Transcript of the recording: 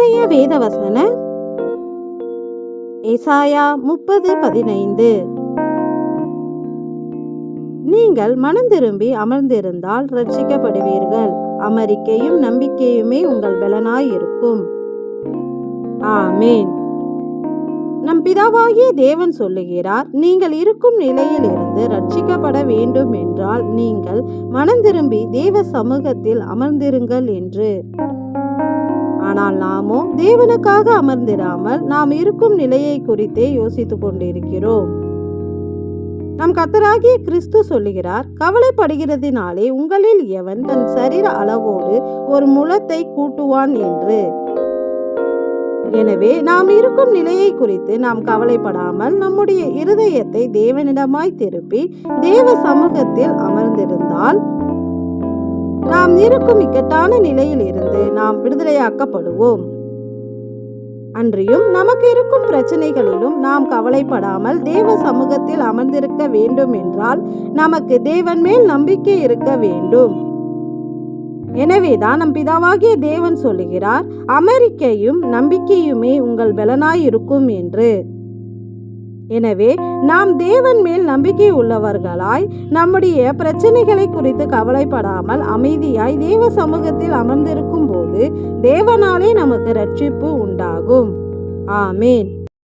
இன்றைய வேத வசனம் ஏசாயா 30:15. நீங்கள் மனம் திரும்பி அமர்ந்திருந்தால் ரட்சிக்கப்படுவீர்கள். அமெரிக்கையும் நம்பிக்கையுமே உங்கள் பலனாயிருக்கும். ஆமேன். நம் பிதாவாகிய தேவன் சொல்லுகிறார், நீங்கள் இருக்கும் நிலையில் இருந்து ரட்சிக்கப்பட வேண்டும் என்றால் நீங்கள் மனம் திரும்பி தேவ சமூகத்தில் அமர்ந்திருங்கள் என்று. ஆனால் நாமோ தேவனுக்காக அமர்ந்திராமல் நாம் இருக்கும் நிலையை குறித்தே யோசித்துக் கொண்டிருக்கிறோம். நம் கர்த்தராகிய கிறிஸ்து சொல்லுகிறார், கவலைப்படுகிறதினாலே உங்களில் எவன் தன் சரீர அளவோடு ஒரு முழத்தை கூட்டுவான் என்று. எனவே நாம் இருக்கும் நிலையை குறித்து நாம் கவலைப்படாமல் நம்முடைய இருதயத்தை தேவனிடமாய் திருப்பி தேவ சமூகத்தில் அமர்ந்திருந்தால் நாம் இருக்கும் இக்கட்டான நிலையில் இருந்து நாம் விடுதலையாக்கப்படுவோம். அன்றியும் நமக்கு இருக்கும் பிரச்சனைகளிலும் நாம் கவலைப்படாமல் தேவ சமூகத்தில் அமர்ந்திருக்க வேண்டும் என்றால் நமக்கு தேவன் மேல் நம்பிக்கை இருக்க வேண்டும். எனவேதான் நம் பிதாவாகிய தேவன் சொல்லுகிறார், அமெரிக்கையும் நம்பிக்கையுமே உங்கள் பலனாயிருக்கும் என்று. எனவே நாம் தேவன் மேல் நம்பிக்கை உள்ளவர்களாய் நம்முடைய பிரச்சனைகளை குறித்து கவலைப்படாமல் அமைதியாய் தேவ சமூகத்தில் அமர்ந்திருக்கும் போது தேவனாலே நமக்கு ரட்சிப்பு உண்டாகும். ஆமேன்.